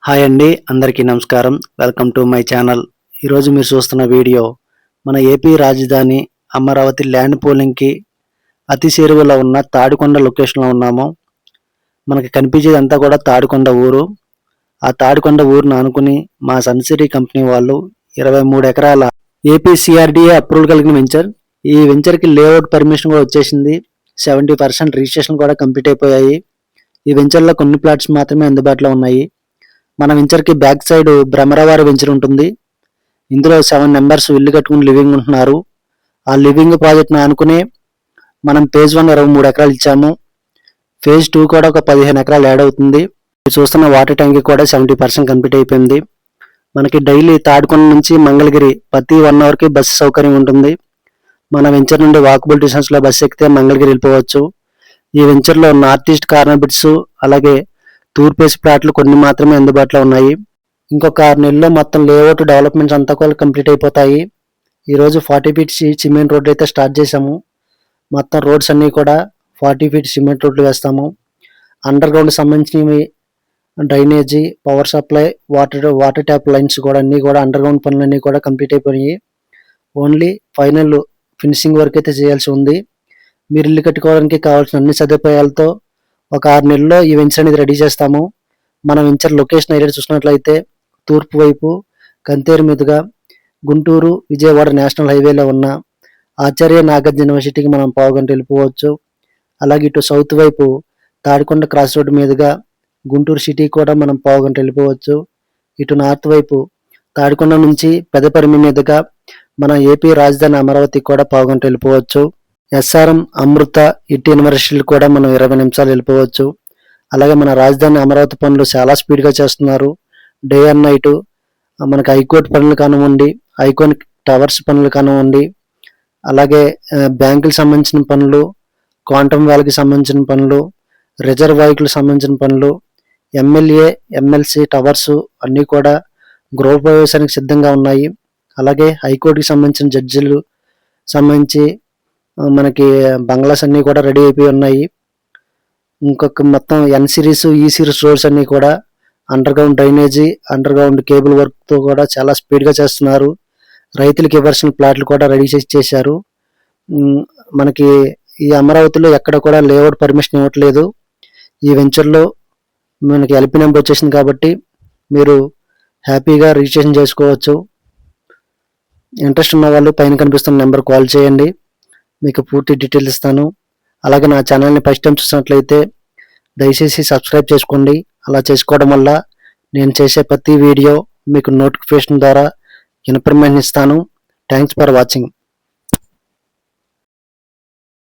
Hi అండి, అందరికీ నమస్కారం. Welcome to my channel. ఈరోజు మీరు చూస్తున్న వీడియో మన ఏపీ రాజధాని అమరావతి ల్యాండ్ పూలింగ్కి అతి చేరువలో ఉన్న తాడికొండ లొకేషన్లో ఉన్నాము. మనకి కనిపించేది అంతా కూడా తాడికొండ ఊరు. ఆ తాడికొండ ఊరును ఆనుకుని మా సన్సిటీ కంపెనీ వాళ్ళు 23 ఎకరాల ఏపీసీఆర్డీఏ అప్రూవల్ కలిగిన వెంచర్. ఈ వెంచర్కి లేఅవుట్ పర్మిషన్ కూడా వచ్చేసింది. 70% రిజిస్ట్రేషన్ కూడా కంప్లీట్ అయిపోయాయి. ఈ వెంచర్లో కొన్ని ప్లాట్స్ మాత్రమే అందుబాటులో ఉన్నాయి. మన వెంచర్కి బ్యాక్ సైడ్ బ్రహ్మరవారి వెంచర్ ఉంటుంది. ఇందులో 7 మెంబర్స్ ఇల్లు కట్టుకుని లివింగ్ ఉంటున్నారు. ఆ లివింగ్ ప్రాజెక్ట్ని ఆనుకుని మనం ఫేజ్ 1 23 ఎకరాలు ఇచ్చాము. ఫేజ్ 2 కూడా ఒక 15 ఎకరాలు యాడ్ అవుతుంది. చూస్తున్న వాటర్ ట్యాంక్ కూడా 70% కంప్లీట్ అయిపోయింది. మనకి డైలీ తాడికొండ నుంచి మంగళగిరి ప్రతి 1 అవర్కి బస్సు సౌకర్యం ఉంటుంది. మన వెంచర్ నుండి వాకబుల్ డిస్టెన్స్లో బస్సు ఎక్కితే మంగళగిరి వెళ్ళిపోవచ్చు. ఈ వెంచర్లో నార్త్ ఈస్ట్ కార్నర్ బిట్స్ అలాగే తూర్పేసి ప్లాట్లు కొన్ని మాత్రమే అందుబాటులో ఉన్నాయి. ఇంకొక 6 నెలల్లో మొత్తం లేఅవుట్ డెవలప్మెంట్స్ అంతా కూడా కంప్లీట్ అయిపోతాయి. ఈరోజు 40 ఫీట్ సిమెంట్ రోడ్లు అయితే స్టార్ట్ చేశాము. మొత్తం రోడ్స్ అన్నీ కూడా 40 ఫీట్ సిమెంట్ రోడ్లు వేస్తాము. అండర్ గ్రౌండ్ సంబంధించినవి drainage, power supply, water tap lines కూడా అన్నీ కూడా అండర్ గ్రౌండ్ పనులన్నీ కూడా కంప్లీట్ అయిపోయినాయి. ఓన్లీ ఫైనల్ ఫినిషింగ్ వర్క్ అయితే చేయాల్సి ఉంది. మీరు ఇల్లు కట్టుకోవడానికి కావాల్సిన అన్ని సదుపాయాలతో ఒక 6 నెలల్లో ఈ వెంచర్ అనేది రెడీ చేస్తాము. మన వెంచర్ లొకేషన్ ఏరియా చూసినట్లయితే తూర్పు వైపు కంతేరు మీదుగా గుంటూరు విజయవాడ నేషనల్ హైవేలో ఉన్న ఆచార్య నాగార్జున యూనివర్సిటీకి మనం పావుగంట వెళ్ళిపోవచ్చు. అలాగే ఇటు సౌత్ వైపు తాడికొండ క్రాస్ రోడ్ మీదుగా గుంటూరు సిటీ కూడా మనం పావుగంట వెళ్ళిపోవచ్చు. ఇటు నార్త్ వైపు తాడికొండ నుంచి పెదపరిమి మీదుగా మన ఏపీ రాజధాని అమరావతి కూడా పావుగంట వెళ్ళిపోవచ్చు. ఎస్ఆర్ఎం, అమృత, ఇటు యూనివర్సిటీలు కూడా మనం 20 నిమిషాలు వెళ్ళిపోవచ్చు. అలాగే మన రాజధాని అమరావతి పనులు చాలా స్పీడ్గా చేస్తున్నారు. డే అండ్ నైట్ మనకి హైకోర్టు పనులు కానివ్వండి, ఐకానిక్ టవర్స్ పనులు కానివ్వండి, అలాగే బ్యాంకులకు సంబంధించిన పనులు, క్వాంటమ్ వ్యాలీకి సంబంధించిన పనులు, రిజర్వాయర్లకు సంబంధించిన పనులు, ఎమ్మెల్యే, ఎమ్మెల్సీ టవర్స్ అన్నీ కూడా గృహప్రవేశానికి సిద్ధంగా ఉన్నాయి. అలాగే హైకోర్టుకి సంబంధించిన జడ్జిలు సంబంధించి మనకి బంగ్లాస్ అన్నీ కూడా రెడీ అయిపోయి ఉన్నాయి. ఇంకొక మొత్తం ఎన్ సిరీస్, ఈ సిరీస్ రోడ్స్ అన్నీ కూడా under ground drainage, under ground cable వర్క్తో కూడా చాలా స్పీడ్గా చేస్తున్నారు. రైతులకు ఇవ్వాల్సిన ప్లాట్లు కూడా రెడీ చేశారు. మనకి ఈ అమరావతిలో ఎక్కడ కూడా లేఅవుట్ పర్మిషన్ ఇవ్వట్లేదు. ఈ వెంచర్లో మనకి ఎల్పీ నెంబర్ వచ్చేసింది కాబట్టి మీరు హ్యాపీగా రిజిస్ట్రేషన్ చేసుకోవచ్చు. ఇంట్రెస్ట్ ఉన్న వాళ్ళు పైన కనిపిస్తున్న నెంబర్ కాల్ చేయండి, మీకు పూర్తి డీటెయిల్స్ ఇస్తాను. అలాగే నా ఛానల్ని ఫస్ట్ టైం చూసినట్లయితే దయచేసి సబ్స్క్రైబ్ చేసుకోండి. అలా చేసుకోవడం వల్ల నేను చేసే ప్రతి వీడియో మీకు నోటిఫికేషన్ ద్వారా ఇన్ఫర్మేషన్ ఇస్తాను. Thanks for watching.